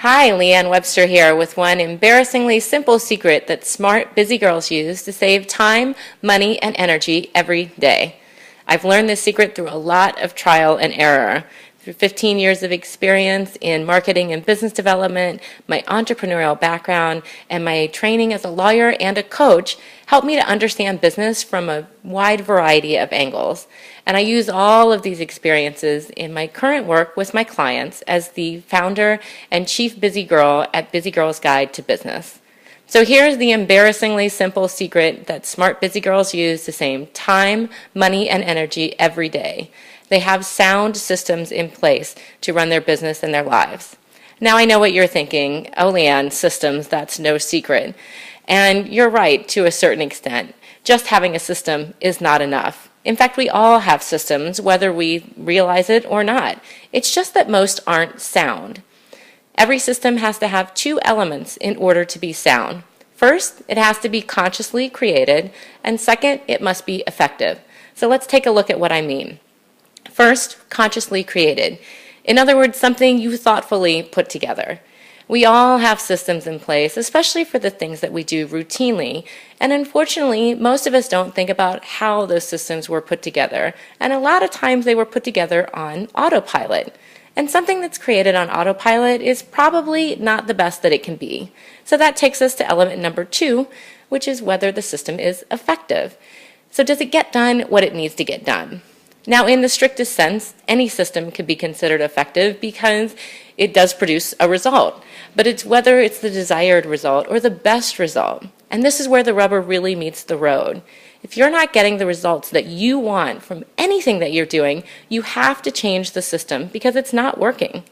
Hi, Leanne Webster here with one embarrassingly simple secret that smart, busy girls use to save time, money, and energy every day. I've learned this secret through a lot of trial and error. Through 15 years of experience in marketing and business development, my entrepreneurial background, and my training as a lawyer and a coach helped me to understand business from a wide variety of angles. And I use all of these experiences in my current work with my clients as the founder and chief busy girl at Busy Girl's Guide to Business. So here's the embarrassingly simple secret that smart busy girls use to save time, money, and energy every day. They have sound systems in place to run their business and their lives. Now I know what you're thinking. Oh, Leanne, systems, that's no secret. And you're right to a certain extent. Just having a system is not enough. In fact, we all have systems, whether we realize it or not. It's just that most aren't sound. Every system has to have two elements in order to be sound. First, it has to be consciously created, and second, it must be effective. So let's take a look at what I mean. First, consciously created. In other words, something you thoughtfully put together. We all have systems in place, especially for the things that we do routinely. And unfortunately, most of us don't think about how those systems were put together. And a lot of times they were put together on autopilot. And something that's created on autopilot is probably not the best that it can be. So that takes us to element number 2, which is whether the system is effective. So does it get done what it needs to get done? Now, in the strictest sense, any system could be considered effective because it does produce a result. But it's whether it's the desired result or the best result. And this is where the rubber really meets the road. If you're not getting the results that you want from anything that you're doing, you have to change the system because it's not working.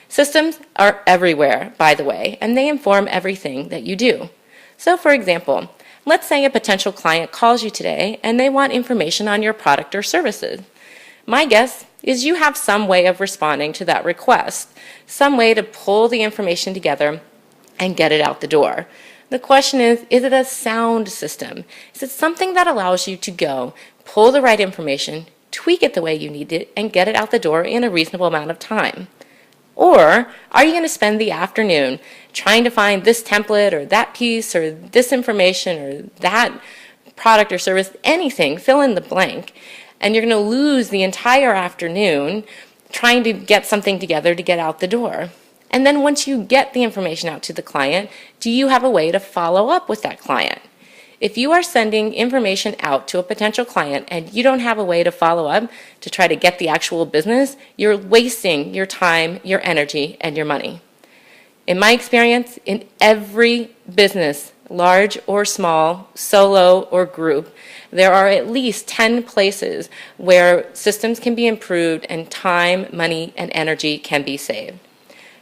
Systems are everywhere, by the way, and they inform everything that you do. So, for example, let's say a potential client calls you today and they want information on your product or services. My guess is you have some way of responding to that request, some way to pull the information together and get it out the door. The question is it a sound system? Is it something that allows you to go, pull the right information, tweak it the way you need it, and get it out the door in a reasonable amount of time? Or are you going to spend the afternoon trying to find this template or that piece or this information or that product or service, anything, fill in the blank, and you're going to lose the entire afternoon trying to get something together to get out the door? And then once you get the information out to the client, do you have a way to follow up with that client? If you are sending information out to a potential client and you don't have a way to follow up to try to get the actual business, you're wasting your time, your energy, and your money. In my experience, in every business, large or small, solo or group, there are at least 10 places where systems can be improved and time, money, and energy can be saved.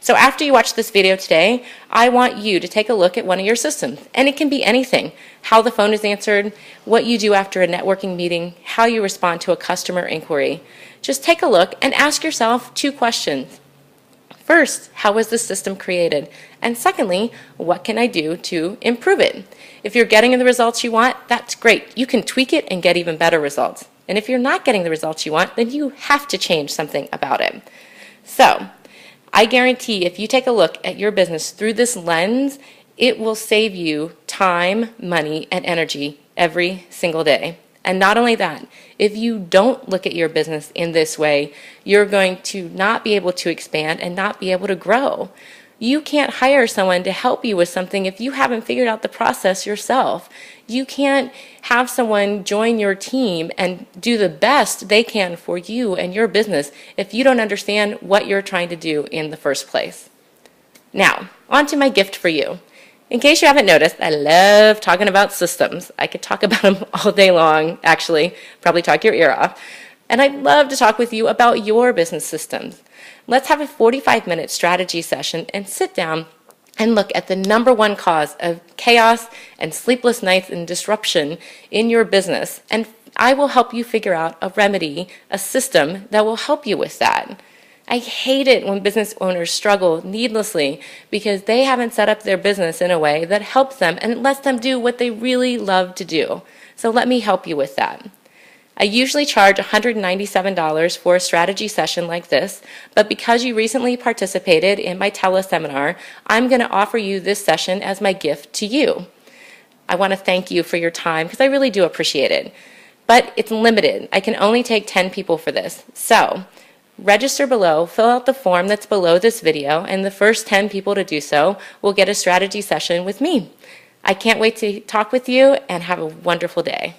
So after you watch this video today, I want you to take a look at one of your systems. And it can be anything. How the phone is answered, what you do after a networking meeting, how you respond to a customer inquiry. Just take a look and ask yourself 2 questions. First, how was this system created? And secondly, what can I do to improve it? If you're getting the results you want, that's great. You can tweak it and get even better results. And if you're not getting the results you want, then you have to change something about it. So, I guarantee if you take a look at your business through this lens, it will save you time, money, and energy every single day. And not only that, if you don't look at your business in this way, you're going to not be able to expand and not be able to grow. You can't hire someone to help you with something if you haven't figured out the process yourself. You can't have someone join your team and do the best they can for you and your business if you don't understand what you're trying to do in the first place. Now, on to my gift for you. In case you haven't noticed, I love talking about systems. I could talk about them all day long, actually, probably talk your ear off. And I'd love to talk with you about your business systems. Let's have a 45-minute strategy session and sit down and look at the number 1 cause of chaos and sleepless nights and disruption in your business. And I will help you figure out a remedy, a system that will help you with that. I hate it when business owners struggle needlessly because they haven't set up their business in a way that helps them and lets them do what they really love to do. So let me help you with that. I usually charge $197 for a strategy session like this, but because you recently participated in my teleseminar, I'm going to offer you this session as my gift to you. I want to thank you for your time because I really do appreciate it. But it's limited. I can only take 10 people for this. So register below, fill out the form that's below this video, and the first 10 people to do so will get a strategy session with me. I can't wait to talk with you, and have a wonderful day.